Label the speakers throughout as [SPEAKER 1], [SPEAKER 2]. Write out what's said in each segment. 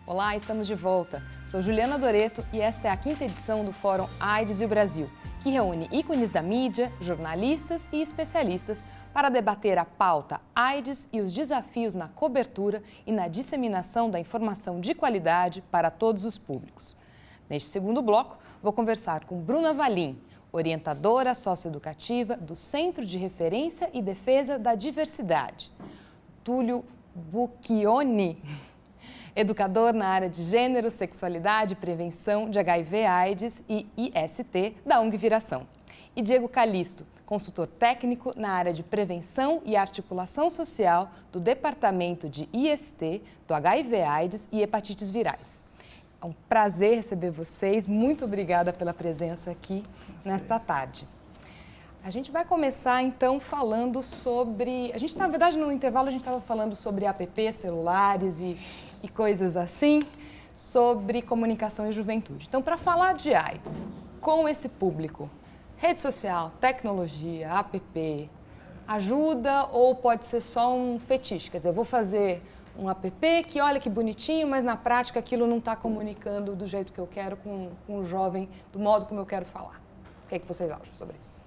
[SPEAKER 1] Olá, estamos de volta. Sou Juliana Doreto e esta é a 5ª edição do Fórum AIDS e o Brasil, que reúne ícones da mídia, jornalistas e especialistas para debater a pauta AIDS e os desafios na cobertura e na disseminação da informação de qualidade para todos os públicos. Neste segundo bloco, vou conversar com Bruna Valim, orientadora socioeducativa do Centro de Referência e Defesa da Diversidade. Túlio Bucchioni, educador na área de gênero, sexualidade e prevenção de HIV/AIDS e IST da ONG Viração. E Diego Calisto, consultor técnico na área de prevenção e articulação social do Departamento de IST, do HIV/AIDS e hepatites virais. É um prazer receber vocês. Muito obrigada pela presença aqui nesta tarde. A gente vai começar, então, falando sobre... na verdade, no intervalo, a gente estava falando sobre apps, celulares e coisas assim, sobre comunicação e juventude. Então, para falar de AIDS com esse público, rede social, tecnologia, app, ajuda ou pode ser só um fetiche? Quer dizer, eu vou fazer um app que olha que bonitinho, mas na prática aquilo não está comunicando do jeito que eu quero com o jovem, do modo como eu quero falar. O que é que vocês acham sobre isso?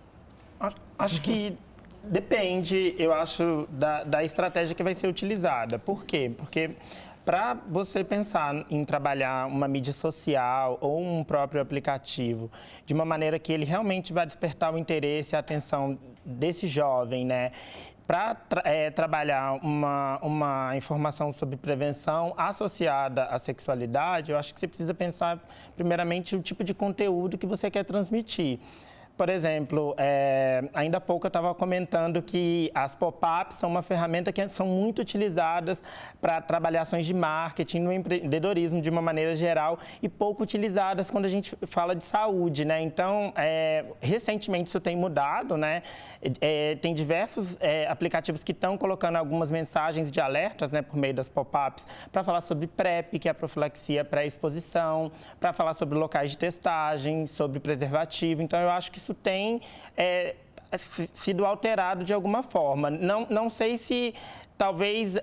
[SPEAKER 2] Acho que depende, eu acho, da estratégia que vai ser utilizada. Por quê? Porque para você pensar em trabalhar uma mídia social ou um próprio aplicativo de uma maneira que ele realmente vai despertar o interesse e a atenção desse jovem, né? Para trabalhar uma informação sobre prevenção associada à sexualidade, eu acho que você precisa pensar, primeiramente, o tipo de conteúdo que você quer transmitir. Por exemplo, ainda há pouco eu estava comentando que as pop-ups são uma ferramenta que são muito utilizadas para trabalhar ações de marketing no empreendedorismo de uma maneira geral e pouco utilizadas quando a gente fala de saúde, né? Então, recentemente isso tem mudado, né? Tem diversos aplicativos que estão colocando algumas mensagens de alertas, né, por meio das pop-ups, para falar sobre PrEP, que é a profilaxia pré-exposição, para falar sobre locais de testagem, sobre preservativo. Então, eu acho que isso tem sido alterado de alguma forma. Não sei se talvez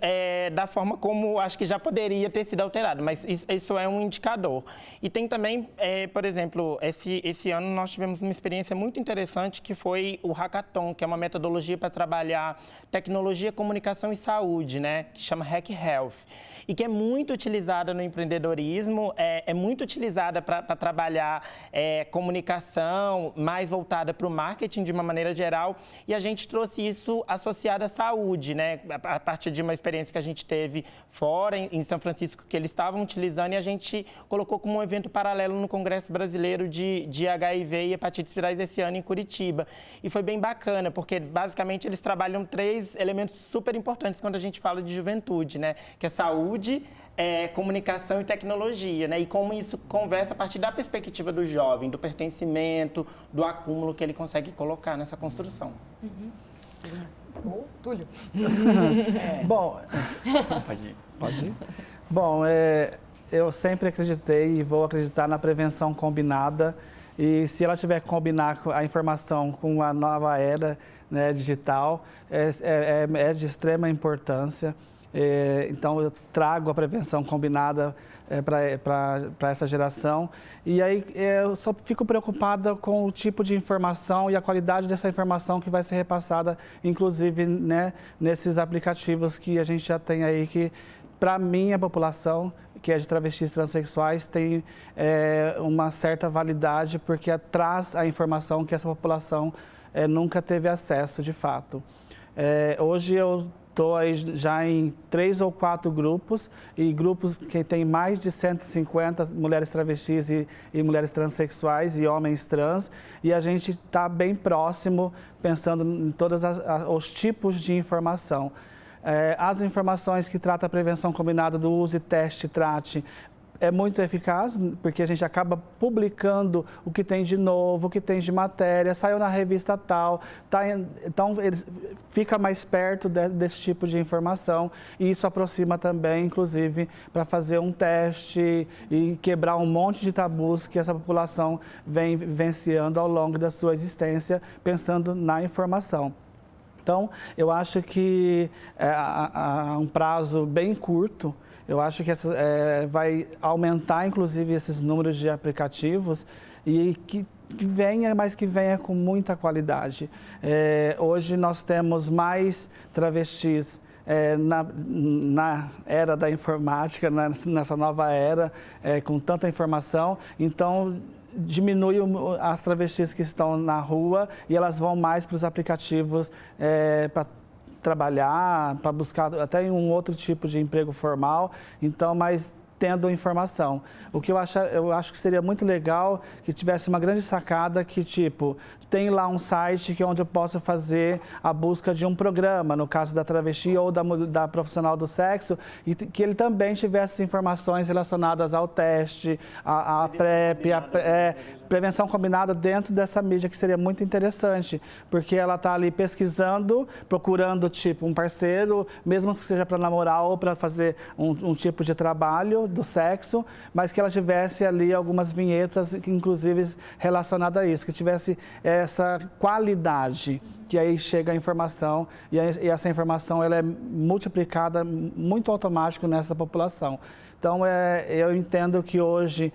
[SPEAKER 2] da forma como acho que já poderia ter sido alterado, mas isso é um indicador. E tem também, por exemplo, esse ano nós tivemos uma experiência muito interessante que foi o Hackathon, que é uma metodologia para trabalhar tecnologia, comunicação e saúde, né, que chama Hack Health. E que é muito utilizada no empreendedorismo, é muito utilizada para trabalhar comunicação, mais voltada para o marketing de uma maneira geral. E a gente trouxe isso associado à saúde, né? A partir de uma experiência que a gente teve fora, em São Francisco, que eles estavam utilizando, e a gente colocou como um evento paralelo no Congresso Brasileiro de HIV e hepatites virais esse ano em Curitiba. E foi bem bacana, porque basicamente eles trabalham 3 elementos super importantes quando a gente fala de juventude, né? Que é saúde, comunicação e tecnologia, né? E como isso conversa a partir da perspectiva do jovem, do pertencimento, do acúmulo que ele consegue colocar nessa construção.
[SPEAKER 1] Túlio.
[SPEAKER 3] Bom, pode ir? Bom, eu sempre acreditei e vou acreditar na prevenção combinada. E se ela tiver que combinar a informação com a nova era, né, digital, é de extrema importância. Então, eu trago a prevenção combinada para essa geração. E aí, eu só fico preocupada com o tipo de informação e a qualidade dessa informação que vai ser repassada, inclusive, né, nesses aplicativos que a gente já tem aí, que, para minha população, que é de travestis transexuais, tem uma certa validade, porque traz a informação que essa população nunca teve acesso, de fato. Hoje eu estou aí já em 3 ou 4 grupos, e grupos que tem mais de 150 mulheres travestis e mulheres transexuais e homens trans, e a gente está bem próximo, pensando em todos os tipos de informação. As informações que tratam a prevenção combinada do uso e teste, trate, é muito eficaz, porque a gente acaba publicando o que tem de novo, o que tem de matéria, saiu na revista tal, então ele fica mais perto desse tipo de informação, e isso aproxima também, inclusive, para fazer um teste e quebrar um monte de tabus que essa população vem vivenciando ao longo da sua existência, pensando na informação. Então, eu acho que há um prazo bem curto, eu acho que vai aumentar, inclusive, esses números de aplicativos e que venha com muita qualidade. Hoje nós temos mais travestis na era da informática, nessa nova era, com tanta informação, então diminui as travestis que estão na rua e elas vão mais para os aplicativos para trabalhar, para buscar até um outro tipo de emprego formal, então, mas tendo informação. O que eu acho que seria muito legal que tivesse uma grande sacada que, tipo, tem lá um site onde eu possa fazer a busca de um programa, no caso da travesti ou da profissional do sexo, e que ele também tivesse informações relacionadas ao teste, à PrEP, prevenção combinada dentro dessa mídia, que seria muito interessante, porque ela está ali pesquisando, procurando, tipo, um parceiro, mesmo que seja para namorar ou para fazer um tipo de trabalho do sexo, mas que ela tivesse ali algumas vinhetas, inclusive relacionadas a isso, que tivesse essa qualidade, que aí chega a informação e essa informação ela é multiplicada muito automático nessa população. Então, eu entendo que hoje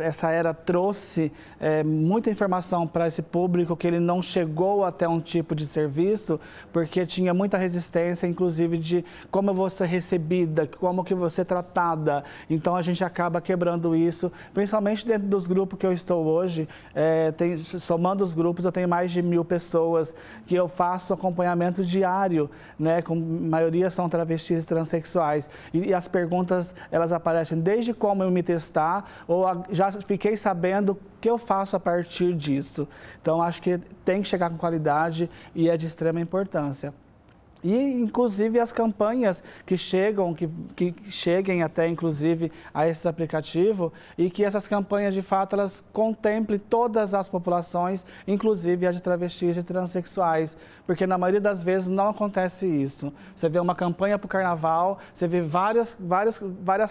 [SPEAKER 3] essa era trouxe muita informação para esse público que ele não chegou até um tipo de serviço porque tinha muita resistência, inclusive de como eu vou ser recebida, como que eu vou ser tratada. Então a gente acaba quebrando isso, principalmente dentro dos grupos que eu estou hoje. Somando os grupos, eu tenho mais de 1000 pessoas que eu faço acompanhamento diário, né? Com maioria são travestis e transexuais. E as perguntas, elas aparecem desde como eu me testar ou já fiquei sabendo o que eu faço a partir disso. Então, acho que tem que chegar com qualidade e é de extrema importância. E, inclusive, as campanhas que cheguem até, inclusive, a esse aplicativo e que essas campanhas, de fato, elas contemplem todas as populações, inclusive as de travestis e transexuais, porque, na maioria das vezes, não acontece isso. Você vê uma campanha para o carnaval, você vê várias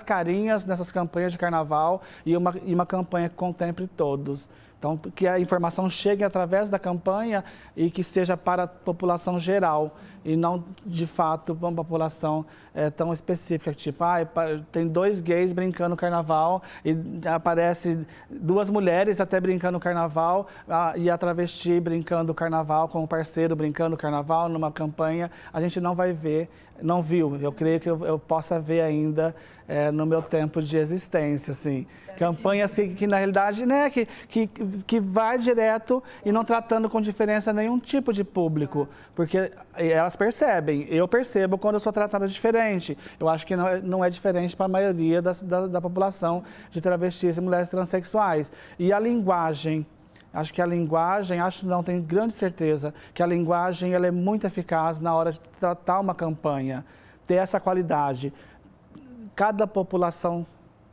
[SPEAKER 3] carinhas nessas campanhas de carnaval e uma campanha que contemple todos. Então, que a informação chegue através da campanha e que seja para a população geral e não, de fato, para uma população tão específica, tipo, tem 2 gays brincando carnaval e aparece 2 mulheres até brincando carnaval e a travesti brincando carnaval com o parceiro brincando carnaval numa campanha, a gente não vai ver, não viu. Eu creio que eu possa ver ainda no meu tempo de existência, assim. Campanhas que na realidade, né, que vai direto e não tratando com diferença nenhum tipo de público, porque elas percebem, eu percebo quando eu sou tratada diferente. Eu acho que não é diferente para a maioria da população de travestis e mulheres transexuais. E a linguagem, acho que a linguagem, não tenho grande certeza, que a linguagem ela é muito eficaz na hora de tratar uma campanha, ter essa qualidade. Cada população,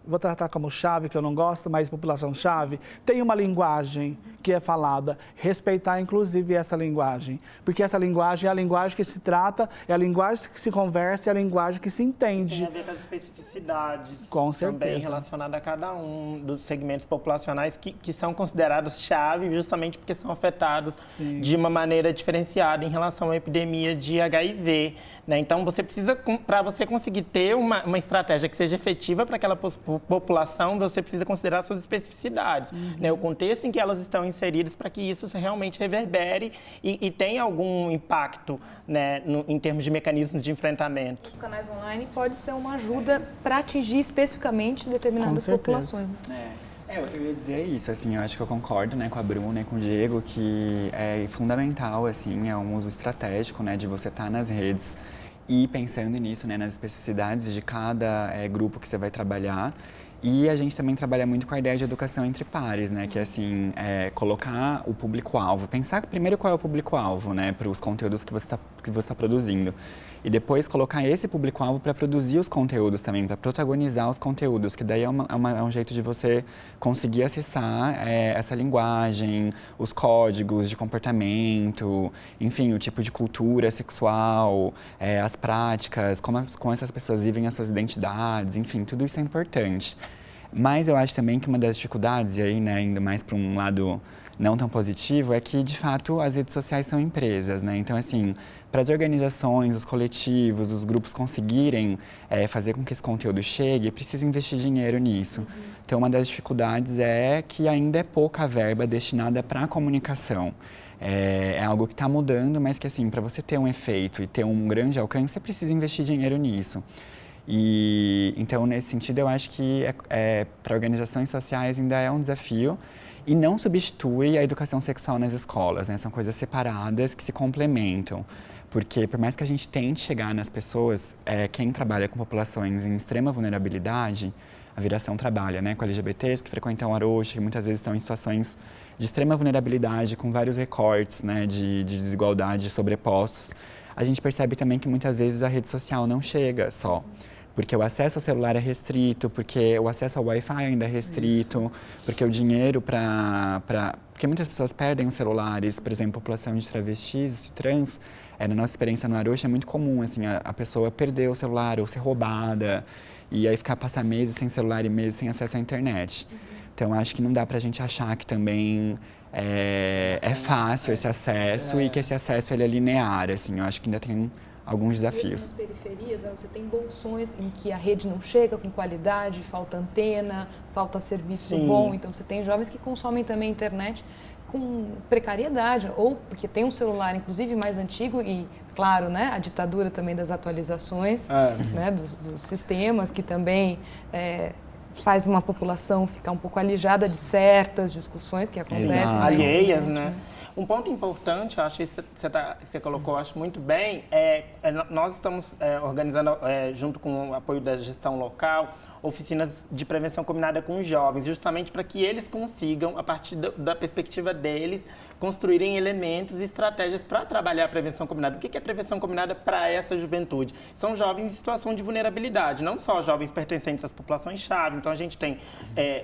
[SPEAKER 3] vou tratar como chave, que eu não gosto, mas população-chave, tem uma linguagem que é falada, respeitar inclusive essa linguagem, porque essa linguagem é a linguagem que se trata, é a linguagem que se conversa, é a linguagem que se entende.
[SPEAKER 2] Tem a ver com as especificidades
[SPEAKER 3] com certeza.
[SPEAKER 2] Também relacionadas a cada um dos segmentos populacionais que são considerados chave justamente porque são afetados Sim. de uma maneira diferenciada em relação à epidemia de HIV. Né? Então, você precisa, para você conseguir ter uma estratégia que seja efetiva para aquela população, você precisa considerar suas especificidades, né? O contexto em que elas estão inseridas para que isso realmente reverbere e tenha algum impacto, né, em termos de mecanismos de enfrentamento.
[SPEAKER 1] Os canais online pode ser uma ajuda para atingir especificamente determinadas populações.
[SPEAKER 4] Eu ia dizer isso, assim, eu acho que eu concordo, né, com a Bruna e com o Diego, que é fundamental, assim, é um uso estratégico, né, de você estar nas redes e pensando nisso, né, nas especificidades de cada grupo que você vai trabalhar. E a gente também trabalha muito com a ideia de educação entre pares, né, que é assim, colocar o público-alvo, pensar primeiro qual é o público-alvo, né, para os conteúdos que você está produzindo. E depois colocar esse público-alvo para produzir os conteúdos também, para protagonizar os conteúdos, que daí é um jeito de você conseguir acessar essa linguagem, os códigos de comportamento, enfim, o tipo de cultura sexual, as práticas, como essas pessoas vivem as suas identidades, enfim, tudo isso é importante. Mas eu acho também que uma das dificuldades, e aí, né, indo mais para um lado não tão positivo, é que, de fato, as redes sociais são empresas, né? Então, assim, para as organizações, os coletivos, os grupos conseguirem fazer com que esse conteúdo chegue, precisa investir dinheiro nisso. Então, uma das dificuldades é que ainda é pouca verba destinada para a comunicação. É algo que está mudando, mas que, assim, para você ter um efeito e ter um grande alcance, você precisa investir dinheiro nisso. E então, nesse sentido, eu acho que para organizações sociais ainda é um desafio e não substitui a educação sexual nas escolas, né? São coisas separadas que se complementam. Porque, por mais que a gente tente chegar nas pessoas, quem trabalha com populações em extrema vulnerabilidade, a Viração trabalha, né, com LGBTs que frequentam Arocha, que muitas vezes estão em situações de extrema vulnerabilidade, com vários recortes, né, de desigualdade sobrepostos. A gente percebe também que muitas vezes a rede social não chega só. Porque o acesso ao celular é restrito, porque o acesso ao Wi-Fi ainda é restrito, porque o dinheiro porque muitas pessoas perdem os celulares, por exemplo, a população de travestis e trans, na nossa experiência no Arocha é muito comum, assim, a pessoa perder o celular ou ser roubada, e aí passar meses sem celular e meses sem acesso à internet. Então, acho que não dá pra gente achar que também é fácil esse acesso e que esse acesso ele é linear, assim, eu acho que ainda tem alguns desafios.
[SPEAKER 1] Nas periferias, né, você tem bolsões em que a rede não chega com qualidade, falta antena, falta serviço bom, então você tem jovens que consomem também internet com precariedade, ou porque tem um celular, inclusive, mais antigo e, claro, né, a ditadura também das atualizações, né, dos sistemas, que também faz uma população ficar um pouco alijada de certas discussões que acontecem. Né?
[SPEAKER 2] Alheias, né? Um ponto importante, eu acho que você colocou, eu acho muito bem, nós estamos organizando, junto com o apoio da gestão local, oficinas de prevenção combinada com os jovens, justamente para que eles consigam, a partir da perspectiva deles, construírem elementos e estratégias para trabalhar a prevenção combinada. O que é prevenção combinada para essa juventude? São jovens em situação de vulnerabilidade, não só jovens pertencentes às populações-chave. Então, a gente tem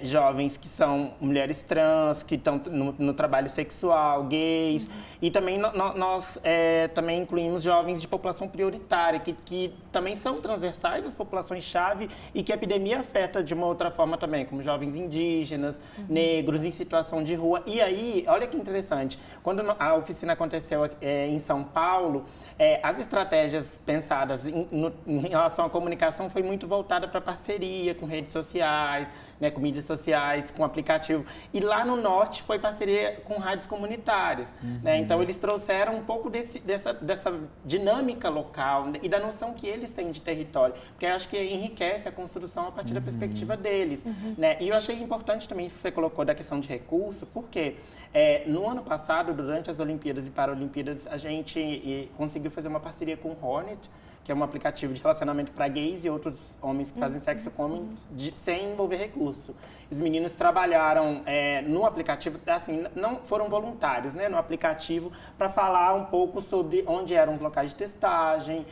[SPEAKER 2] jovens que são mulheres trans, que estão no trabalho sexual, gays, e também nós também incluímos jovens de população prioritária, que também são transversais às populações-chave e que a epidemia afeta de uma outra forma também, como jovens indígenas, negros em situação de rua. E aí, olha que interessante, quando a oficina aconteceu em São Paulo, as estratégias pensadas em relação à comunicação foi muito voltada para parceria com redes sociais, né, com mídias sociais, com aplicativo. E lá no norte foi parceria com rádios comunitárias. Né? Então, eles trouxeram um pouco dessa dinâmica local, né, e da noção que eles têm de território, porque eu acho que enriquece a construção a partir da perspectiva deles. Né? E eu achei importante também isso que você colocou da questão de recurso, porque no ano passado, durante as Olimpíadas e Paralimpíadas, a gente conseguiu fazer uma parceria com o Hornet, que é um aplicativo de relacionamento para gays e outros homens que fazem sexo comum sem envolver recurso. Os meninos trabalharam no aplicativo, assim, não foram voluntários, né, no aplicativo, para falar um pouco sobre onde eram os locais de testagem,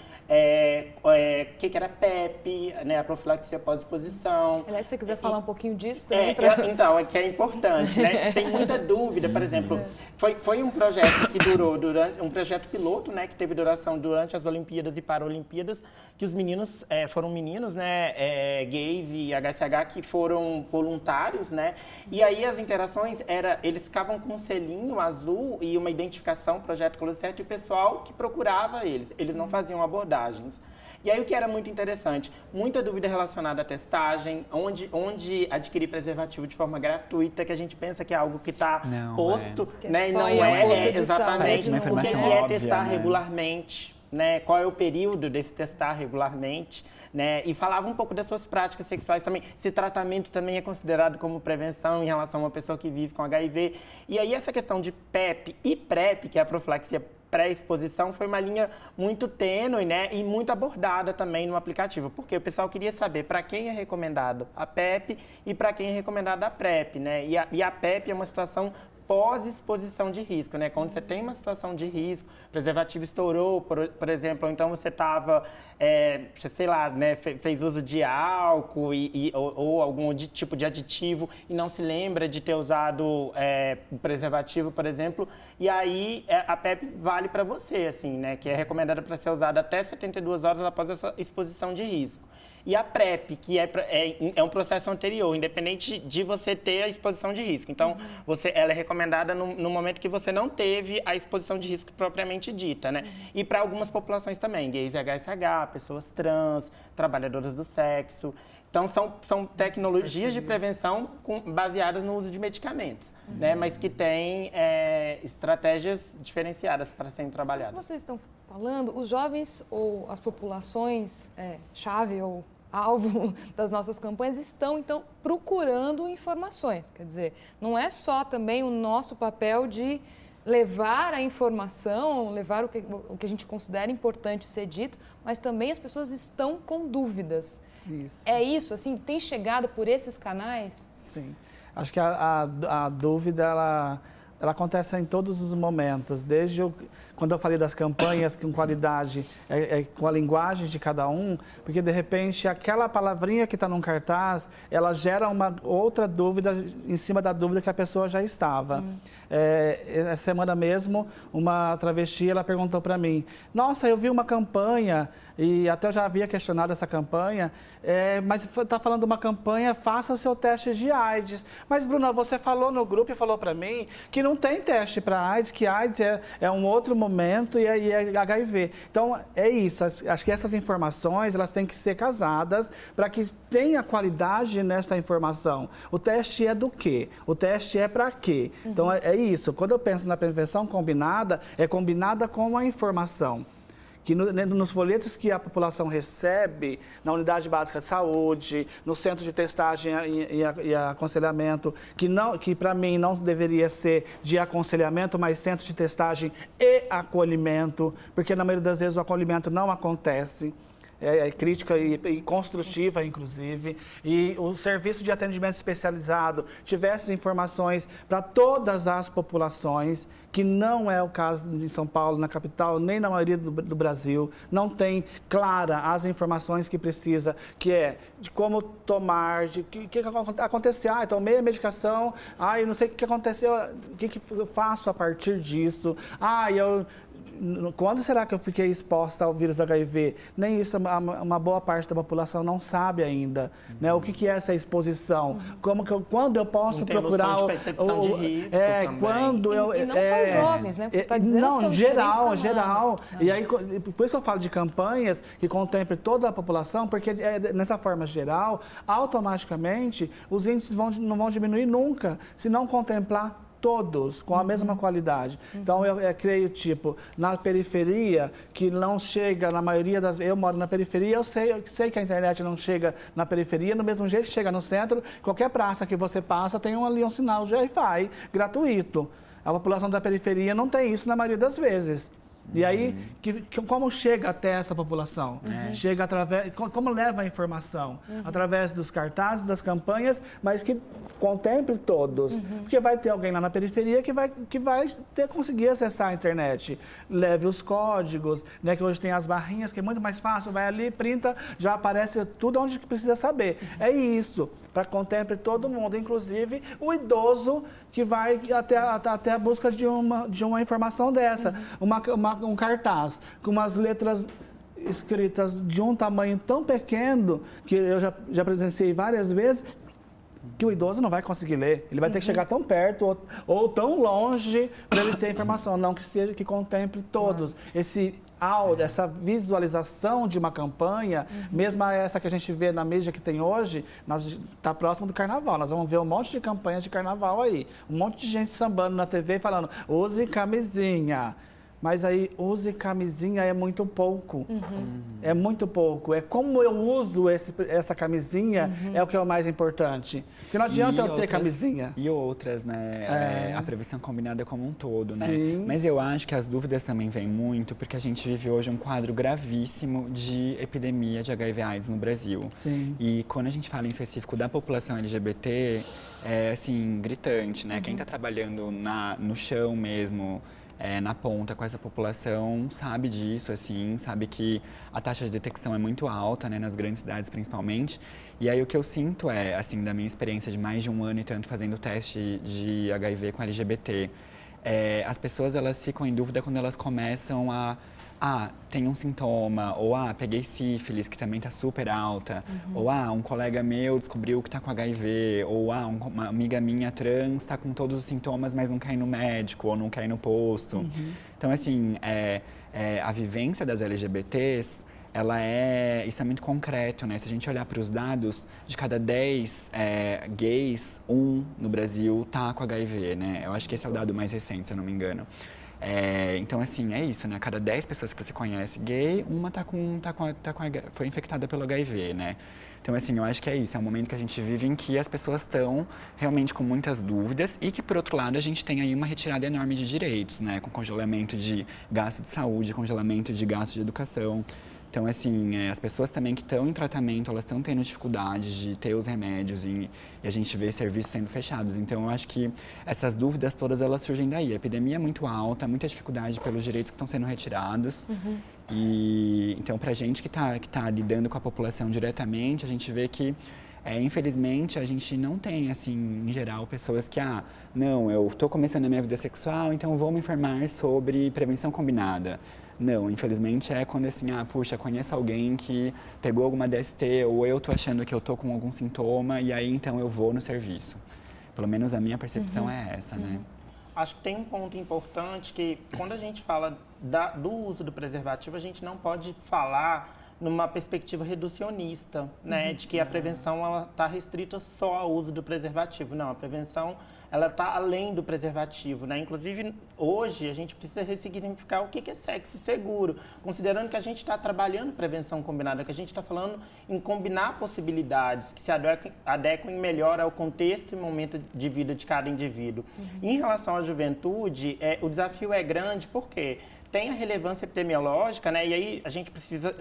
[SPEAKER 2] que era PEP, né, a profilaxia pós-exposição.
[SPEAKER 1] Aliás, se você quiser falar um pouquinho disso também.
[SPEAKER 2] Então, é que é importante, né? A gente tem muita dúvida, por exemplo, foi um projeto que durou, um projeto piloto, né, que teve duração durante as Olimpíadas e Paralimpíadas, que os meninos, foram meninos, né, gays e HSH que foram voluntários, né? E aí as interações eles ficavam com um selinho azul e uma identificação, Projeto Close Certo, e o pessoal que procurava eles não faziam abordagens. E aí o que era muito interessante, muita dúvida relacionada à testagem, onde adquirir preservativo de forma gratuita, que a gente pensa que é algo que está posto, né? E não exatamente. O que é testar regularmente, né? Qual é o período desse testar regularmente, né? E falava um pouco das suas práticas sexuais também. Esse tratamento também é considerado como prevenção em relação a uma pessoa que vive com HIV. E aí essa questão de PEP e PrEP, que é a profilaxia pré-exposição, foi uma linha muito tênue, né, e muito abordada também no aplicativo, porque o pessoal queria saber para quem é recomendado a PEP e para quem é recomendado a PrEP, né, e a PEP é uma situação pós-exposição de risco, né? Quando você tem uma situação de risco, preservativo estourou, por exemplo, ou então você estava, sei lá, né, fez uso de álcool ou algum tipo de aditivo e não se lembra de ter usado preservativo, por exemplo, e aí a PEP vale para você, assim, né? Que é recomendada para ser usada até 72 horas após essa exposição de risco. e a PrEP, que é um processo anterior, independente de você ter a exposição de risco. Então, ela é recomendada no momento que você não teve a exposição de risco propriamente dita, né? E para algumas populações também, gays e HSH, pessoas trans, trabalhadoras do sexo. Então, são tecnologias de prevenção baseadas no uso de medicamentos, né? Mas que têm estratégias diferenciadas para serem trabalhadas.
[SPEAKER 1] Como vocês estão falando, os jovens ou as populações chave ou alvo das nossas campanhas estão, então, procurando informações. Quer dizer, não é só também o nosso papel de levar a informação, levar o que a gente considera importante ser dito, mas também as pessoas estão com dúvidas.
[SPEAKER 3] Isso.
[SPEAKER 1] É isso, assim, tem chegado por esses canais?
[SPEAKER 3] Sim. Acho que a dúvida, ela acontece em todos os momentos, quando eu falei das campanhas com qualidade, com a linguagem de cada um, porque de repente aquela palavrinha que está num cartaz, ela gera uma outra dúvida em cima da dúvida que a pessoa já estava. Essa semana mesmo, uma travesti, ela perguntou para mim, nossa, eu vi uma campanha, e até eu já havia questionado essa campanha, mas está falando de uma campanha, faça o seu teste de AIDS. Mas, Bruna, você falou no grupo e falou para mim que não tem teste para AIDS, que AIDS é um outro momento e é HIV. Então, é isso. Acho que essas informações, elas têm que ser casadas para que tenha qualidade nesta informação. O teste é do quê? O teste é para quê? Então, é isso. Quando eu penso na prevenção combinada, é combinada com a informação. Que nos folhetos que a população recebe, na unidade básica de saúde, no centro de testagem e aconselhamento, que para mim não deveria ser de aconselhamento, mas centro de testagem e acolhimento, porque na maioria das vezes o acolhimento não acontece. Crítica e construtiva, inclusive, e o serviço de atendimento especializado tivesse informações para todas as populações, que não é o caso de São Paulo, na capital, nem na maioria do Brasil, não tem clara as informações que precisa, que é de como tomar, de o que aconteceu, eu tomei a medicação, eu não sei o que aconteceu, o que eu faço a partir disso, quando será que eu fiquei exposta ao vírus do HIV? Nem isso, uma boa parte da população não sabe ainda, né? O que é essa exposição? Quando eu posso procurar
[SPEAKER 2] de percepção de risco também.
[SPEAKER 1] Quando e não são jovens, né? Porque tá dizendo
[SPEAKER 3] não, geral. E aí, por isso que eu falo de campanhas que contemplem toda a população, porque nessa forma geral, automaticamente, os índices não vão diminuir nunca, se não contemplar todos com a mesma qualidade. Então, eu creio, na periferia, que não chega, na maioria das... Eu moro na periferia, eu sei que a internet não chega na periferia, do mesmo jeito que chega no centro, qualquer praça que você passa tem ali um sinal de Wi-Fi gratuito. A população da periferia não tem isso na maioria das vezes. E aí, como chega até essa população? Chega através, como leva a informação? Através dos cartazes, das campanhas, mas que contemple todos. Porque vai ter alguém lá na periferia que vai conseguir acessar a internet. Leve os códigos, né, que hoje tem as barrinhas, que é muito mais fácil, vai ali, printa, já aparece tudo onde precisa saber. É isso, para contemple todo mundo, inclusive o idoso que vai até a busca de uma informação dessa. Um cartaz com umas letras escritas de um tamanho tão pequeno, que eu já presenciei várias vezes, que o idoso não vai conseguir ler. Ele vai ter que chegar tão perto ou tão longe para ele ter informação. Não que contemple todos. Essa visualização de uma campanha, mesmo essa que a gente vê na mídia que tem hoje, está próximo do carnaval. Nós vamos ver um monte de campanhas de carnaval aí. Um monte de gente sambando na TV falando, use camisinha. Mas aí, use camisinha é muito pouco. É muito pouco. É como eu uso essa camisinha é o que é o mais importante. Porque não adianta eu ter camisinha.
[SPEAKER 4] E outras, né? A prevenção combinada como um todo, né?
[SPEAKER 3] Sim.
[SPEAKER 4] Mas eu acho que as dúvidas também vêm muito porque a gente vive hoje um quadro gravíssimo de epidemia de HIV/AIDS no Brasil.
[SPEAKER 3] Sim.
[SPEAKER 4] E quando a gente fala em específico da população LGBT, é assim, gritante, né? Quem está trabalhando no chão mesmo, na ponta com essa população, sabe disso, assim, sabe que a taxa de detecção é muito alta, né, nas grandes cidades principalmente. E aí o que eu sinto assim, da minha experiência de mais de 1 ano e tanto fazendo teste de HIV com LGBT, as pessoas elas ficam em dúvida quando elas começam tem um sintoma, ou peguei sífilis, que também está super alta, ou um colega meu descobriu que está com HIV, ou uma amiga minha trans está com todos os sintomas, mas não quer ir no médico, ou não quer ir no posto. Então, assim, a vivência das LGBTs, isso é muito concreto, né? Se a gente olhar para os dados, de cada 10 gays, 1 no Brasil tá com HIV, né? Eu acho que esse é o dado mais recente, se eu não me engano. Então, assim, é isso, né? Cada 10 pessoas que você conhece gay, uma foi infectada pelo HIV, né? Então, assim, eu acho que é isso. É um momento que a gente vive em que as pessoas estão realmente com muitas dúvidas e que, por outro lado, a gente tem aí uma retirada enorme de direitos, né? Com congelamento de gasto de saúde, congelamento de gasto de educação. Então, assim, as pessoas também que estão em tratamento, elas estão tendo dificuldade de ter os remédios e a gente vê serviços sendo fechados. Então, eu acho que essas dúvidas todas, elas surgem daí. A epidemia é muito alta, muita dificuldade pelos direitos que estão sendo retirados. E, então, para a gente que tá lidando com a população diretamente, a gente vê que, infelizmente, a gente não tem, assim, em geral, pessoas que, não, eu estou começando a minha vida sexual, então vou me informar sobre prevenção combinada. Não, infelizmente é quando assim, puxa, conheço alguém que pegou alguma DST ou eu tô achando que eu tô com algum sintoma e aí então eu vou no serviço. Pelo menos a minha percepção é essa, né?
[SPEAKER 2] Acho que tem um ponto importante que quando a gente fala do uso do preservativo, a gente não pode falar numa perspectiva reducionista, né? De que a prevenção ela está restrita só ao uso do preservativo. Não, a prevenção ela está além do preservativo, né? Inclusive, hoje, a gente precisa ressignificar o que é sexo seguro, considerando que a gente está trabalhando prevenção combinada, que a gente está falando em combinar possibilidades que se adequem melhor ao contexto e momento de vida de cada indivíduo. Em relação à juventude, o desafio é grande, por quê? Tem a relevância epidemiológica, né? E aí a gente precisa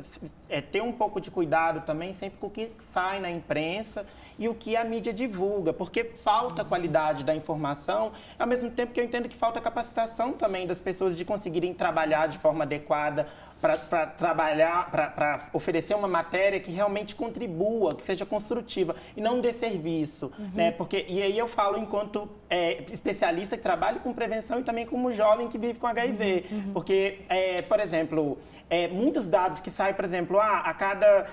[SPEAKER 2] ter um pouco de cuidado também sempre com o que sai na imprensa e o que a mídia divulga, porque falta qualidade da informação, ao mesmo tempo que eu entendo que falta capacitação também das pessoas de conseguirem trabalhar de forma adequada para trabalhar, para oferecer uma matéria que realmente contribua, que seja construtiva e não dê serviço, né? Porque, e aí eu falo enquanto especialista que trabalha com prevenção e também como jovem que vive com HIV, porque, por exemplo, muitos dados que saem, por exemplo, a cada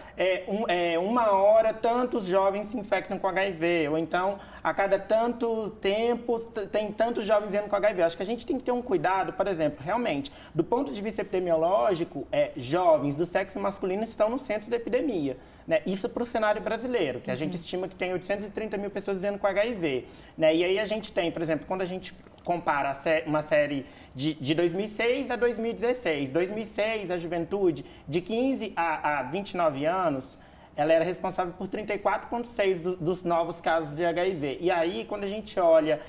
[SPEAKER 2] uma hora tantos jovens se infectam com HIV, ou então a cada tanto tempo tem tantos jovens indo com HIV. Acho que a gente tem que ter um cuidado, por exemplo, realmente, do ponto de vista epidemiológico, jovens do sexo masculino estão no centro da epidemia, né? Isso para o cenário brasileiro, que a gente estima que tem 830 mil pessoas vivendo com HIV, né? E aí a gente tem, por exemplo, quando a gente compara uma série de 2006 a 2016, 2006 a juventude de 15 a 29 anos, ela era responsável por 34,6% dos novos casos de HIV. E aí, quando a gente olha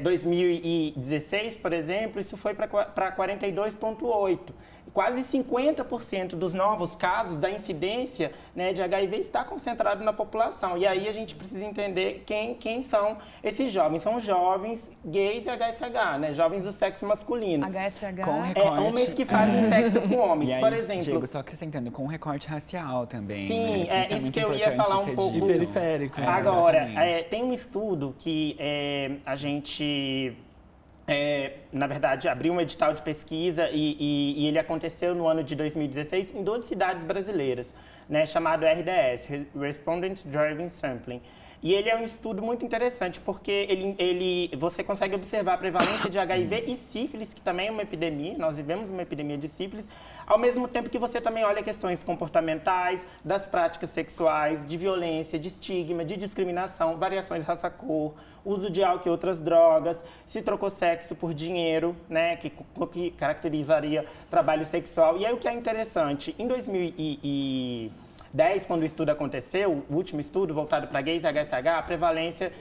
[SPEAKER 2] 2016, por exemplo, isso foi para 42,8%. Quase 50% dos novos casos da incidência, né, de HIV está concentrado na população. E aí a gente precisa entender quem são esses jovens. São jovens gays e HSH, né, jovens do sexo masculino.
[SPEAKER 1] HSH
[SPEAKER 4] com recorte,
[SPEAKER 2] homens que fazem sexo com homens,
[SPEAKER 4] e aí,
[SPEAKER 2] por exemplo.
[SPEAKER 4] Diego, só acrescentando, com recorte racial também.
[SPEAKER 2] Sim,
[SPEAKER 4] né?
[SPEAKER 2] isso
[SPEAKER 4] muito
[SPEAKER 2] que eu ia
[SPEAKER 4] importante
[SPEAKER 2] falar um
[SPEAKER 4] ser
[SPEAKER 2] pouco.
[SPEAKER 4] dito.
[SPEAKER 3] E periférico.
[SPEAKER 2] Agora,
[SPEAKER 4] exatamente.
[SPEAKER 2] tem um estudo que a gente, na verdade, abriu um edital de pesquisa e ele aconteceu no ano de 2016 em 12 cidades brasileiras, né, chamado RDS, Respondent Driven Sampling. E ele é um estudo muito interessante, porque você consegue observar a prevalência de HIV e sífilis, que também é uma epidemia, nós vivemos uma epidemia de sífilis, ao mesmo tempo que você também olha questões comportamentais, das práticas sexuais, de violência, de estigma, de discriminação, variações raça-cor, uso de álcool e outras drogas, se trocou sexo por dinheiro, né, que caracterizaria trabalho sexual. E aí o que é interessante, em 2010, quando o estudo aconteceu, o último estudo voltado para gays e HSH, a prevalência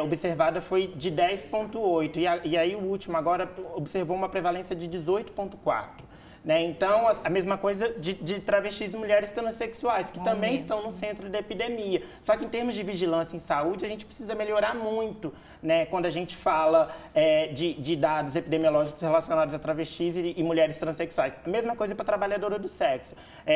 [SPEAKER 2] observada foi de 10,8%. E aí o último agora observou uma prevalência de 18,4%. né? Então, a mesma coisa de travestis e mulheres transexuais, que também estão no centro da epidemia. Só que em termos de vigilância em saúde, a gente precisa melhorar muito, né? Quando a gente fala de dados epidemiológicos relacionados a travestis e mulheres transexuais. A mesma coisa para a trabalhadora do sexo.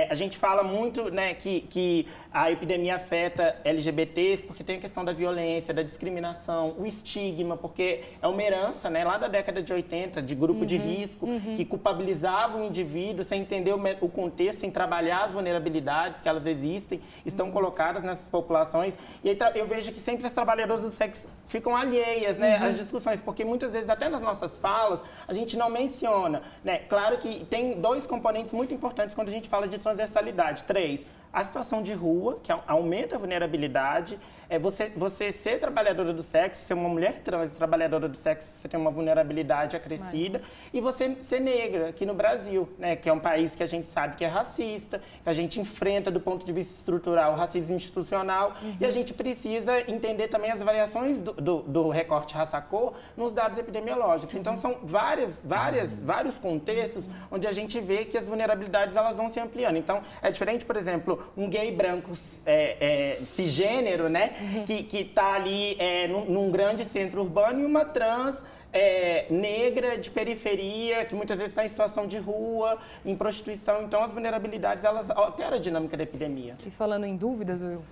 [SPEAKER 2] A gente fala muito, né, que a epidemia afeta LGBTs porque tem a questão da violência, da discriminação, o estigma, porque é uma herança, né, lá da década de 80, de grupo de risco, que culpabilizava o indivíduo sem entender o contexto, sem trabalhar as vulnerabilidades que elas existem, estão colocadas nessas populações. E aí eu vejo que sempre as trabalhadoras do sexo ficam alheias, né, às discussões, porque muitas vezes, até nas nossas falas, a gente não menciona, né? Claro que tem dois componentes muito importantes quando a gente fala de transversalidade. 3, a situação de rua, que aumenta a vulnerabilidade. Você ser trabalhadora do sexo, ser uma mulher trans trabalhadora do sexo, você tem uma vulnerabilidade acrescida. E você ser negra aqui no Brasil, né, que é um país que a gente sabe que é racista, que a gente enfrenta do ponto de vista estrutural o racismo institucional. E a gente precisa entender também as variações do recorte raça-cor nos dados epidemiológicos. Então, são vários contextos onde a gente vê que as vulnerabilidades elas vão se ampliando. Então, é diferente, por exemplo, um gay branco cisgênero, né? Que está ali num grande centro urbano, e uma trans negra de periferia, que muitas vezes está em situação de rua, em prostituição. Então, as vulnerabilidades, elas alteram a dinâmica da epidemia.
[SPEAKER 1] E falando em dúvidas, Will,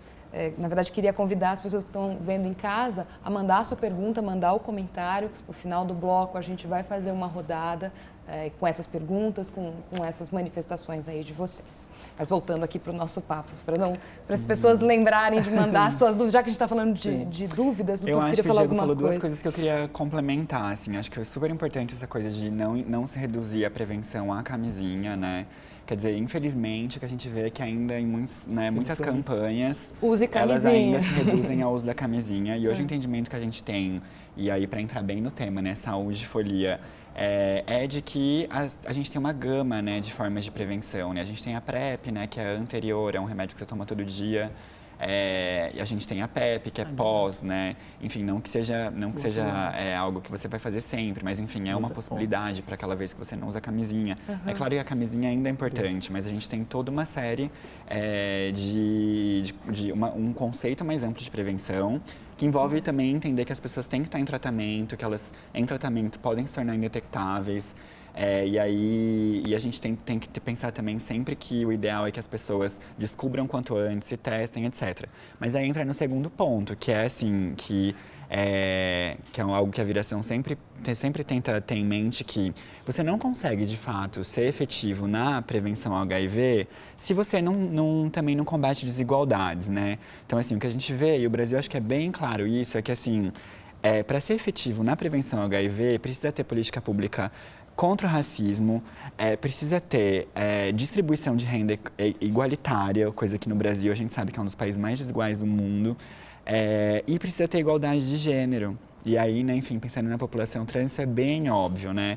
[SPEAKER 1] na verdade, queria convidar as pessoas que estão vendo em casa a mandar a sua pergunta, mandar o comentário. No final do bloco, a gente vai fazer uma rodada com essas perguntas, com essas manifestações aí de vocês. Mas voltando aqui para o nosso papo, para as pessoas lembrarem de mandar suas dúvidas, já que a gente está falando de dúvidas,
[SPEAKER 4] eu
[SPEAKER 1] queria
[SPEAKER 4] acho que
[SPEAKER 1] falar
[SPEAKER 4] o Diego
[SPEAKER 1] alguma
[SPEAKER 4] falou
[SPEAKER 1] coisa.
[SPEAKER 4] duas coisas que eu queria complementar, assim, acho que é super importante essa coisa de não se reduzir a prevenção à camisinha, né? Quer dizer, infelizmente, o que a gente vê é que ainda em muitas campanhas,
[SPEAKER 1] Use
[SPEAKER 4] elas
[SPEAKER 1] camisinha.
[SPEAKER 4] ainda se reduzem ao uso da camisinha. E hoje o entendimento que a gente tem, e aí para entrar bem no tema, né, saúde e folia, é de que a gente tem uma gama, né, de formas de prevenção, né? A gente tem a PrEP, né, que é anterior, é um remédio que você toma todo dia. E a gente tem a PEP, que é pós, né? Enfim, não que seja algo que você vai fazer sempre, mas enfim, é uma possibilidade para aquela vez que você não usa camisinha. É claro que a camisinha ainda é importante, mas a gente tem toda uma série um conceito mais amplo de prevenção, que envolve também entender que as pessoas têm que estar em tratamento, que elas em tratamento podem se tornar indetectáveis. E a gente tem que pensar também sempre que o ideal é que as pessoas descubram quanto antes, se testem, etc. Mas aí entra no segundo ponto, que é assim, que é algo que a Viração sempre tenta ter em mente, que você não consegue, de fato, ser efetivo na prevenção ao HIV se você também não combate desigualdades, né? Então, assim, o que a gente vê, e o Brasil acho que é bem claro isso, é que, assim, para ser efetivo na prevenção ao HIV, precisa ter política pública contra o racismo, precisa ter distribuição de renda igualitária, coisa que no Brasil a gente sabe que é um dos países mais desiguais do mundo, e precisa ter igualdade de gênero. E aí, né, enfim, pensando na população trans, isso é bem óbvio, né?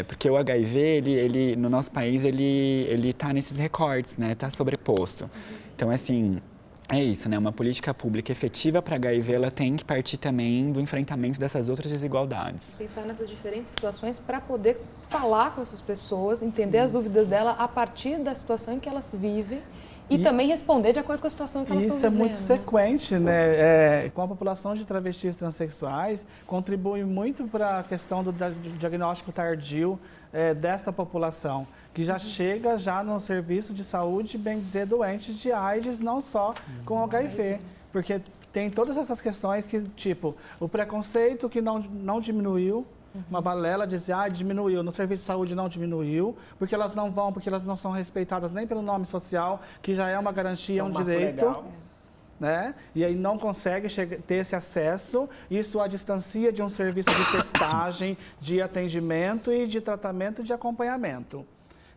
[SPEAKER 4] Porque o HIV, ele no nosso país, ele tá nesses recortes, né? Tá sobreposto. Então, assim, é isso, né? Uma política pública efetiva para HIV, ela tem que partir também do enfrentamento dessas outras desigualdades.
[SPEAKER 1] Pensar nessas diferentes situações para poder falar com essas pessoas, entender as dúvidas dela a partir da situação em que elas vivem e também responder de acordo com a situação que elas estão vivendo.
[SPEAKER 3] Isso é muito sequente, né? Com a população de travestis transexuais, contribui muito para a questão do diagnóstico tardio desta população, que já chega no serviço de saúde, bem dizer, doentes de AIDS, não só com HIV. Porque tem todas essas questões que, tipo, o preconceito que não diminuiu, uma balela dizer, diminuiu, no serviço de saúde não diminuiu, porque elas não vão, porque elas não são respeitadas nem pelo nome social, que já é uma garantia, um direito. Né? E aí não consegue ter esse acesso, isso a distancia de um serviço de testagem, de atendimento e de tratamento e de acompanhamento.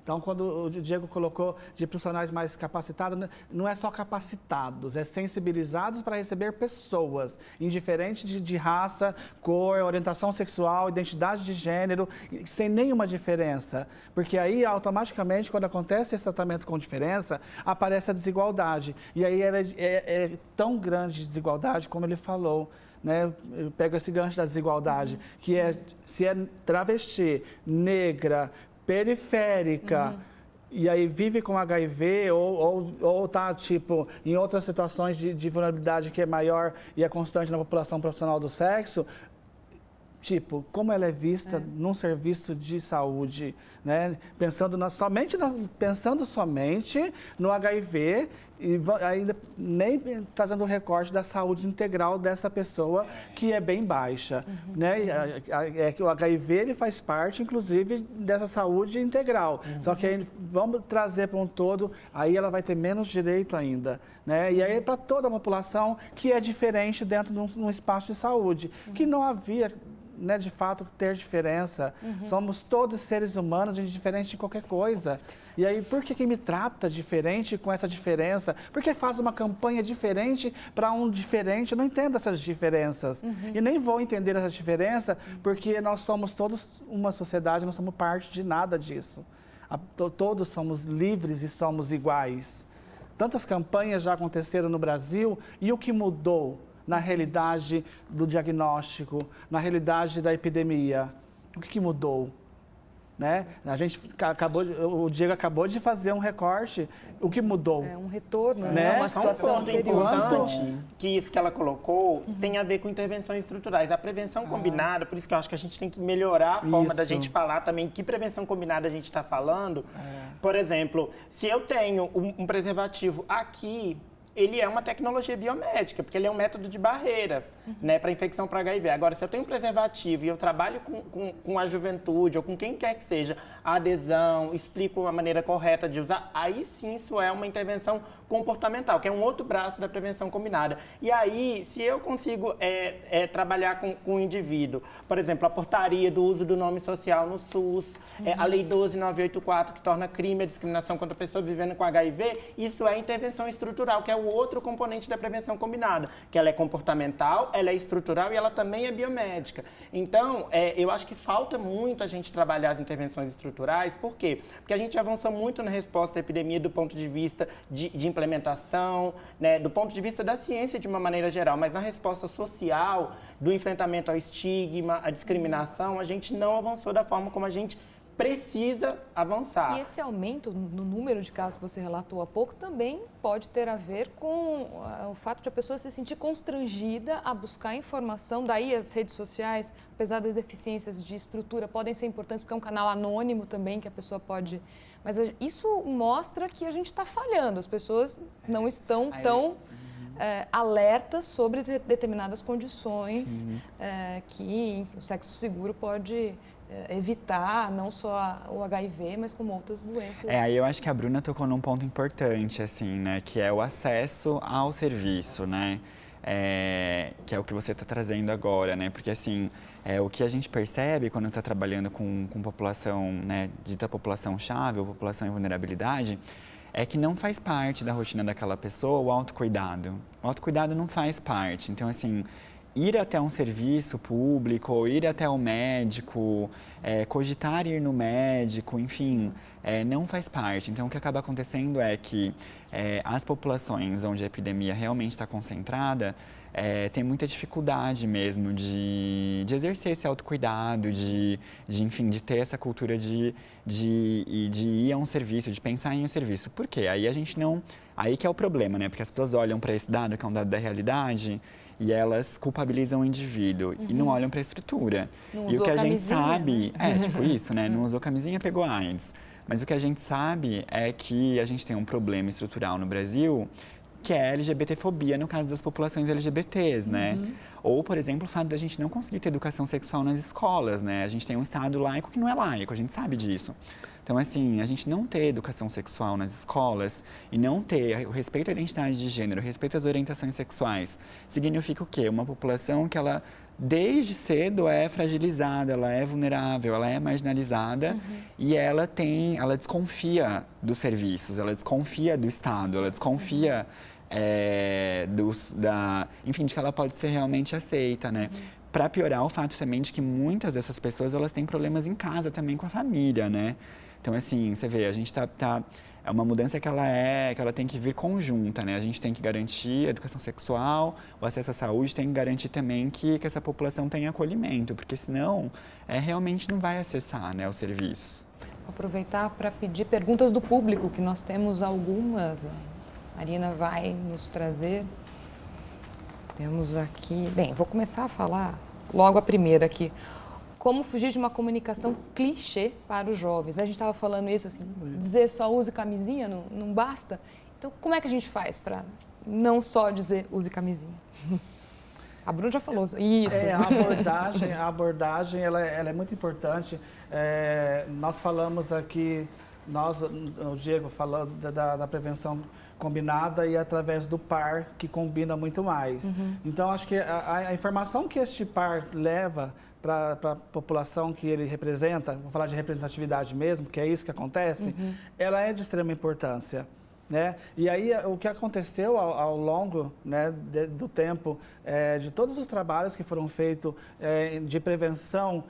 [SPEAKER 3] Então, quando o Diego colocou de profissionais mais capacitados, não é só capacitados, é sensibilizados para receber pessoas, indiferente de raça, cor, orientação sexual, identidade de gênero, sem nenhuma diferença. Porque aí, automaticamente, quando acontece esse tratamento com diferença, aparece a desigualdade. E aí é tão grande a desigualdade, como ele falou. Né? Eu pego esse gancho da desigualdade, que se é travesti, negra, periférica, e aí vive com HIV ou tá, tipo, em outras situações de vulnerabilidade que é maior e é constante na população profissional do sexo, tipo, como ela é vista num serviço de saúde, né? Pensando somente no HIV e ainda nem fazendo o recorte da saúde integral dessa pessoa que é bem baixa, né? É que o HIV ele faz parte, inclusive, dessa saúde integral. Só que aí vamos trazer para um todo, aí ela vai ter menos direito ainda, né? E aí para toda a população que é diferente dentro de um espaço de saúde, que não havia, né, de fato, ter diferença. Somos todos seres humanos, a gente é diferente de qualquer coisa. E aí, por que me trata diferente com essa diferença? Por que faz uma campanha diferente para um diferente? Eu não entendo essas diferenças. E nem vou entender essa diferença, porque nós somos todos uma sociedade, não somos parte de nada disso. Todos somos livres e somos iguais. Tantas campanhas já aconteceram no Brasil, e o que mudou na realidade do diagnóstico, na realidade da epidemia? O que mudou? Né? O Diego acabou de fazer um recorte. O que mudou?
[SPEAKER 1] É um retorno,
[SPEAKER 3] né?
[SPEAKER 1] Uma situação
[SPEAKER 2] um ponto importante que isso que ela colocou tem a ver com intervenções estruturais. A prevenção combinada, por isso que eu acho que a gente tem que melhorar a forma da gente falar também que prevenção combinada a gente está falando. Por exemplo, se eu tenho um preservativo aqui, ele é uma tecnologia biomédica, porque ele é um método de barreira, né, para infecção para HIV. Agora, se eu tenho um preservativo e eu trabalho com a juventude ou com quem quer que seja, a adesão, explico a maneira correta de usar, aí sim isso é uma intervenção comportamental, que é um outro braço da prevenção combinada. E aí, se eu consigo trabalhar com o indivíduo, por exemplo, a portaria do uso do nome social no SUS, a Lei 12.984, que torna crime a discriminação contra a pessoa vivendo com HIV, isso é intervenção estrutural, que é o outro componente da prevenção combinada, que ela é comportamental, ela é estrutural e ela também é biomédica. Então, eu acho que falta muito a gente trabalhar as intervenções estruturais. Por quê? Porque a gente avançou muito na resposta à epidemia do ponto de vista de implementação, né, do ponto de vista da ciência de uma maneira geral, mas na resposta social, do enfrentamento ao estigma, à discriminação, a gente não avançou da forma como a gente precisa avançar.
[SPEAKER 1] E esse aumento no número de casos que você relatou há pouco também pode ter a ver com o fato de a pessoa se sentir constrangida a buscar informação. Daí as redes sociais, apesar das deficiências de estrutura, podem ser importantes porque é um canal anônimo também que a pessoa pode... Mas isso mostra que a gente está falhando, as pessoas não estão tão alertas sobre determinadas condições que o sexo seguro pode evitar, não só o HIV, mas como outras doenças.
[SPEAKER 4] Aí eu acho que a Bruna tocou num ponto importante, assim, né, que é o acesso ao serviço, né, que é o que você está trazendo agora, né, porque assim, o que a gente percebe quando está trabalhando com população, né, dita população-chave ou população em vulnerabilidade, é que não faz parte da rotina daquela pessoa o autocuidado. O autocuidado não faz parte. Então, assim, ir até um serviço público, ou ir até o médico, cogitar ir no médico, enfim, não faz parte. Então, o que acaba acontecendo é que as populações onde a epidemia realmente está concentrada, tem muita dificuldade mesmo de exercer esse autocuidado, enfim, de ter essa cultura de ir a um serviço, de pensar em um serviço. Por quê? Aí a gente não... Aí que é o problema, né? Porque as pessoas olham para esse dado, que é um dado da realidade, e elas culpabilizam o indivíduo e não olham para a estrutura.
[SPEAKER 1] Não
[SPEAKER 4] e o que a gente
[SPEAKER 1] camisinha,
[SPEAKER 4] sabe...
[SPEAKER 1] né?
[SPEAKER 4] tipo isso, né? Não usou camisinha, pegou AIDS. Mas o que a gente sabe é que a gente tem um problema estrutural no Brasil, que é a LGBTfobia no caso das populações LGBTs, né? Ou, por exemplo, o fato da gente não conseguir ter educação sexual nas escolas, né? A gente tem um Estado laico que não é laico, a gente sabe disso. Então, assim, a gente não ter educação sexual nas escolas e não ter o respeito à identidade de gênero, o respeito às orientações sexuais, significa o quê? Uma população que ela, desde cedo, é fragilizada, ela é vulnerável, ela é marginalizada e ela desconfia dos serviços, ela desconfia do Estado, ela desconfia enfim, de que ela pode ser realmente aceita, né? Para piorar o fato também de que muitas dessas pessoas, elas têm problemas em casa também com a família, né? Então, assim, você vê, a gente é uma mudança que ela tem que vir conjunta, né? A gente tem que garantir a educação sexual, o acesso à saúde, tem que garantir também que essa população tenha acolhimento, porque senão realmente não vai acessar, né, os serviços.
[SPEAKER 1] Vou aproveitar para pedir perguntas do público, que nós temos algumas. A Marina vai nos trazer. Temos aqui... Bem, vou começar a falar logo a primeira aqui. Como fugir de uma comunicação clichê para os jovens, né? A gente estava falando isso, assim, dizer só use camisinha não basta. Então, como é que a gente faz para não só dizer use camisinha? A Bruna já falou isso.
[SPEAKER 3] A abordagem ela é muito importante. Nós falamos aqui, o Diego falou da prevenção combinada e através do par, que combina muito mais. Então, acho que a informação que este par leva para a população que ele representa, vou falar de representatividade mesmo, que é isso que acontece, ela é de extrema importância. Né? E aí, o que aconteceu ao longo, né, do tempo, de todos os trabalhos que foram feitos de prevenção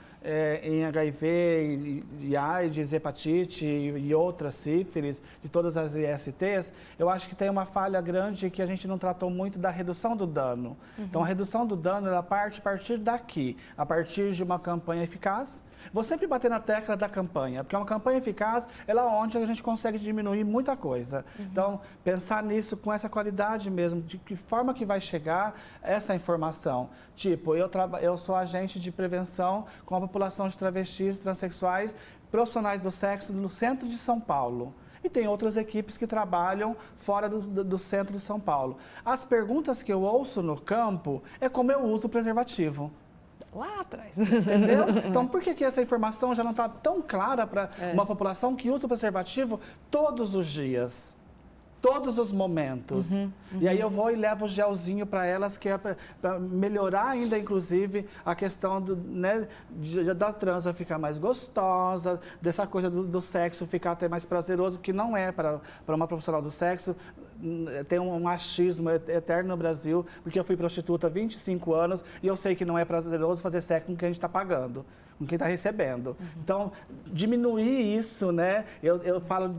[SPEAKER 3] em HIV, e AIDS, hepatite e outras sífilis, de todas as ISTs, eu acho que tem uma falha grande que a gente não tratou muito da redução do dano. Então, a redução do dano, ela parte a partir daqui, a partir de uma campanha eficaz. Vou sempre bater na tecla da campanha, porque uma campanha eficaz é lá onde a gente consegue diminuir muita coisa. Então, pensar nisso com essa qualidade mesmo, de que forma que vai chegar essa informação. Tipo, eu sou agente de prevenção com a população de travestis e transexuais, profissionais do sexo no centro de São Paulo. E tem outras equipes que trabalham fora do centro de São Paulo. As perguntas que eu ouço no campo é como eu uso o preservativo.
[SPEAKER 1] Lá atrás.
[SPEAKER 3] Entendeu? Então, por que essa informação já não está tão clara para uma população que usa o preservativo todos os dias? Todos os momentos. E aí eu vou e levo o gelzinho para elas, que é para melhorar ainda, inclusive, a questão né, da transa ficar mais gostosa, dessa coisa do sexo ficar até mais prazeroso, que não é para uma profissional do sexo. Tem um machismo eterno no Brasil, porque eu fui prostituta há 25 anos e eu sei que não é prazeroso fazer sexo com quem a gente está pagando, com quem está recebendo. Então, diminuir isso, né? Eu falo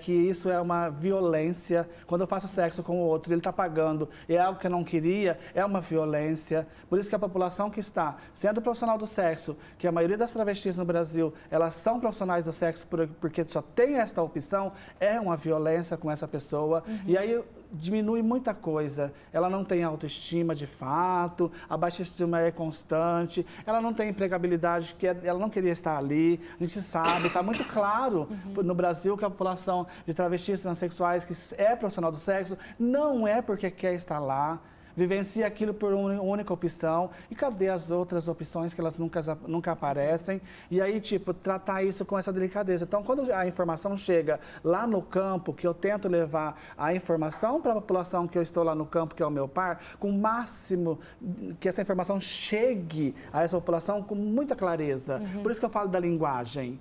[SPEAKER 3] que isso é uma violência. Quando eu faço sexo com o outro, ele está pagando, é algo que eu não queria, é uma violência. Por isso que a população que está sendo profissional do sexo, que a maioria das travestis no Brasil, elas são profissionais do sexo porque só tem esta opção, é uma violência com essa pessoa. E aí diminui muita coisa. Ela não tem autoestima de fato, a baixa estima é constante, ela não tem empregabilidade, que ela não queria estar ali. A gente sabe, está muito claro no Brasil que a população de travestis transexuais que é profissional do sexo não é porque quer estar lá. Vivencia aquilo por uma única opção. E cadê as outras opções que elas nunca aparecem? E aí, tipo, tratar isso com essa delicadeza. Então, quando a informação chega lá no campo, que eu tento levar a informação para a população que eu estou lá no campo, que é o meu par, com o máximo que essa informação chegue a essa população com muita clareza. Por isso que eu falo da linguagem.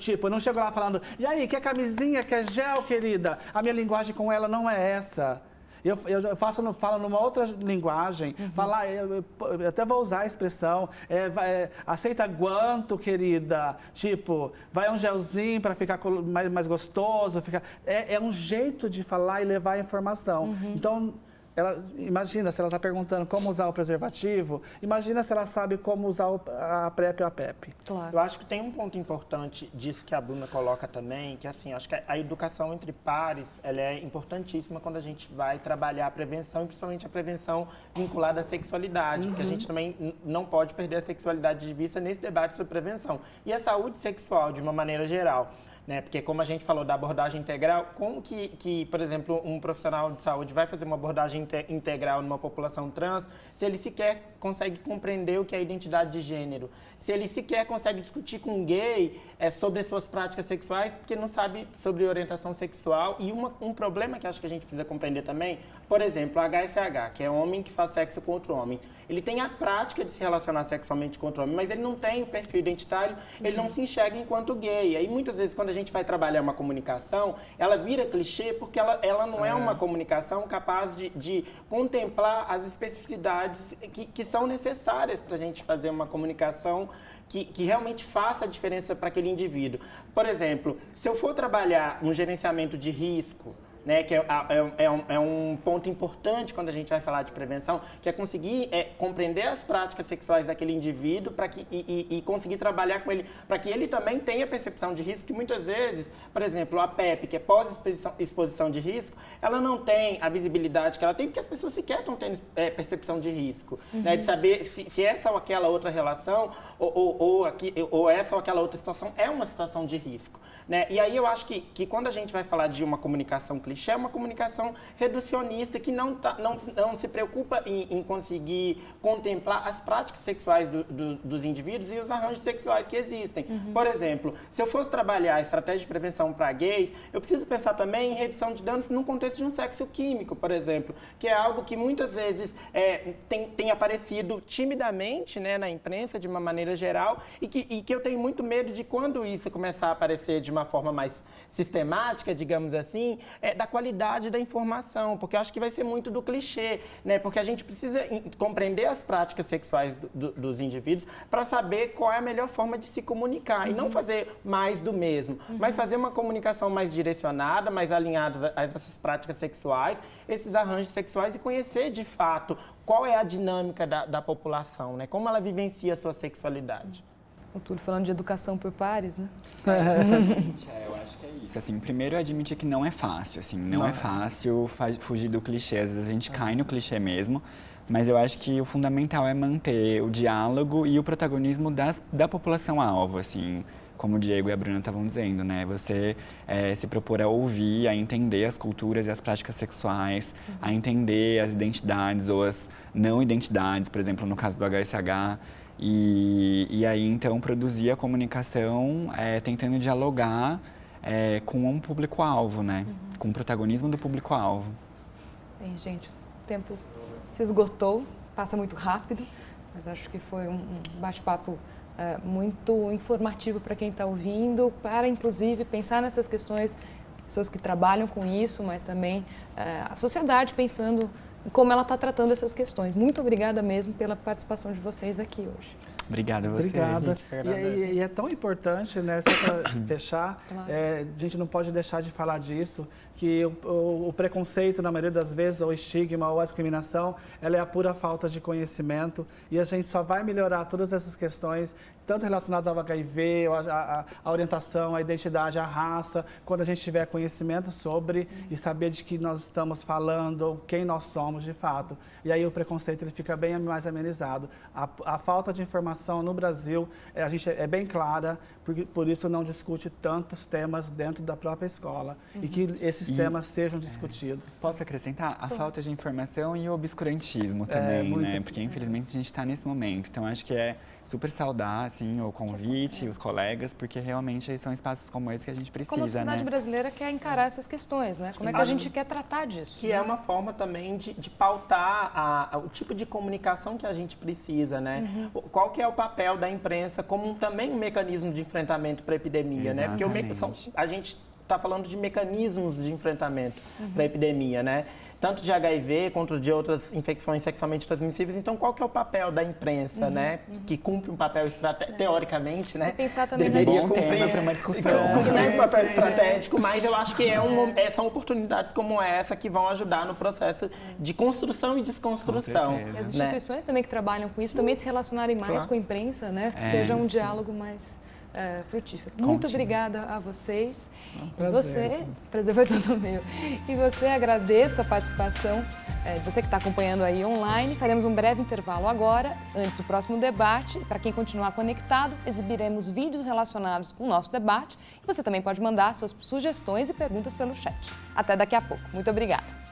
[SPEAKER 3] Tipo, eu não chego lá falando, e aí, quer camisinha, quer gel, querida? A minha linguagem com ela não é essa. Eu falo numa outra linguagem, falar, eu até vou usar a expressão, aceita guanto, querida, tipo, vai um gelzinho para ficar mais gostoso, é um jeito de falar e levar a informação. Então, imagina se ela está perguntando como usar o preservativo, imagina se ela sabe como usar a PrEP ou a PEP.
[SPEAKER 2] Claro. Eu acho que tem um ponto importante disso que a Bruna coloca também, que assim, acho que a educação entre pares, ela é importantíssima quando a gente vai trabalhar a prevenção, e principalmente a prevenção vinculada à sexualidade, porque a gente também não pode perder a sexualidade de vista nesse debate sobre prevenção. E a saúde sexual, de uma maneira geral. Né? Porque como a gente falou da abordagem integral, como que, por exemplo, um profissional de saúde vai fazer uma abordagem integral numa população trans se ele sequer consegue compreender o que é identidade de gênero? Se ele sequer consegue discutir com um gay sobre as suas práticas sexuais, porque não sabe sobre orientação sexual. E um problema que acho que a gente precisa compreender também, por exemplo, o HSH, que é homem que faz sexo com outro homem. Ele tem a prática de se relacionar sexualmente com outro homem, mas ele não tem o perfil identitário, ele não se enxerga enquanto gay. Aí muitas vezes quando a gente vai trabalhar uma comunicação, ela vira clichê porque ela não é uma comunicação capaz de contemplar as especificidades que são necessárias para a gente fazer uma comunicação que realmente faça a diferença para aquele indivíduo. Por exemplo, se eu for trabalhar um gerenciamento de risco, né, que é um ponto importante quando a gente vai falar de prevenção, que é conseguir compreender as práticas sexuais daquele indivíduo e conseguir trabalhar com ele, para que ele também tenha percepção de risco, que muitas vezes, por exemplo, a PEP, que é pós-exposição de risco, ela não tem a visibilidade que ela tem, porque as pessoas sequer estão tendo percepção de risco, né, de saber se essa ou aquela outra relação, ou essa ou aquela outra situação é uma situação de risco. Né? E aí eu acho que quando a gente vai falar de uma comunicação clichê, é uma comunicação reducionista que não se preocupa em conseguir contemplar as práticas sexuais dos indivíduos e os arranjos sexuais que existem. Por exemplo, se eu for trabalhar a estratégia de prevenção para gays, eu preciso pensar também em redução de danos no contexto de um sexo químico, por exemplo, que é algo que muitas vezes tem aparecido timidamente, né, na imprensa, de uma maneira geral, e que eu tenho muito medo de quando isso começar a aparecer de uma forma mais sistemática, digamos assim, da qualidade da informação, porque eu acho que vai ser muito do clichê, né? Porque a gente precisa compreender as práticas sexuais dos indivíduos para saber qual é a melhor forma de se comunicar e não fazer mais do mesmo, mas fazer uma comunicação mais direcionada, mais alinhada a essas práticas sexuais, esses arranjos sexuais e conhecer de fato qual é a dinâmica da população, né? Como ela vivencia a sua sexualidade.
[SPEAKER 1] O Túlio falando de educação por pares, né?
[SPEAKER 4] Eu acho que é isso. Assim, primeiro, admitir que não é fácil, assim, não é fácil fugir do clichê. Às vezes a gente cai no clichê mesmo, mas eu acho que o fundamental é manter o diálogo e o protagonismo da população-alvo, assim, como o Diego e a Bruna estavam dizendo, né? Você se propor a ouvir, a entender as culturas e as práticas sexuais, a entender as identidades ou as não identidades, por exemplo, no caso do HSH, e aí, então, produzir a comunicação tentando dialogar com um público-alvo, né? Com o protagonismo do público-alvo.
[SPEAKER 1] Bem, gente, o tempo se esgotou, passa muito rápido, mas acho que foi um bate-papo muito informativo para quem está ouvindo, para, inclusive, pensar nessas questões, pessoas que trabalham com isso, mas também a sociedade pensando como ela está tratando essas questões. Muito obrigada mesmo pela participação de vocês aqui hoje.
[SPEAKER 4] Obrigada a você.
[SPEAKER 3] Obrigada. E é tão importante, né, só para fechar,
[SPEAKER 1] Claro.
[SPEAKER 3] A gente não pode deixar de falar disso, que o preconceito, na maioria das vezes, ou o estigma, ou a discriminação, ela é a pura falta de conhecimento, e a gente só vai melhorar todas essas questões, tanto relacionadas ao HIV, a orientação, a identidade, a raça, quando a gente tiver conhecimento sobre e saber de que nós estamos falando, quem nós somos de fato. E aí o preconceito ele fica bem mais amenizado. A falta de informação no Brasil, a gente é bem clara, por isso não discute tantos temas dentro da própria escola e que esses temas sejam discutidos.
[SPEAKER 4] Posso acrescentar? A falta de informação e o obscurantismo também, né? Porque infelizmente a gente está nesse momento. Então acho que é super saudar assim, o convite, os colegas, porque realmente são espaços como esse que a gente precisa,
[SPEAKER 1] Como a sociedade
[SPEAKER 4] né?
[SPEAKER 1] brasileira quer encarar essas questões, né? Como é que a gente quer tratar disso?
[SPEAKER 2] Que é uma forma também de pautar o tipo de comunicação que a gente precisa, né? Qual que é o papel da imprensa como também um mecanismo de enfrentamento para a epidemia, né? Porque a gente está falando de mecanismos de enfrentamento para a epidemia, né? Tanto de HIV quanto de outras infecções sexualmente transmissíveis. Então, qual que é o papel da imprensa, né? Que cumpre um papel estratégico, teoricamente, né?
[SPEAKER 1] Pensar também
[SPEAKER 2] deveria
[SPEAKER 1] nas
[SPEAKER 2] cumprir
[SPEAKER 4] para uma discussão.
[SPEAKER 2] cumprir um papel estratégico, mas eu acho que são oportunidades como essa que vão ajudar no processo de construção e desconstrução.
[SPEAKER 1] E as
[SPEAKER 2] né?
[SPEAKER 1] instituições também que trabalham com isso também se relacionarem mais com a imprensa, né? Que seja um diálogo mais frutífero. Muito obrigada a vocês. E você, prazer foi todo meu. E você, agradeço a participação de você que está acompanhando aí online. Faremos um breve intervalo agora, antes do próximo debate. E para quem continuar conectado, exibiremos vídeos relacionados com o nosso debate. E você também pode mandar suas sugestões e perguntas pelo chat. Até daqui a pouco. Muito obrigada.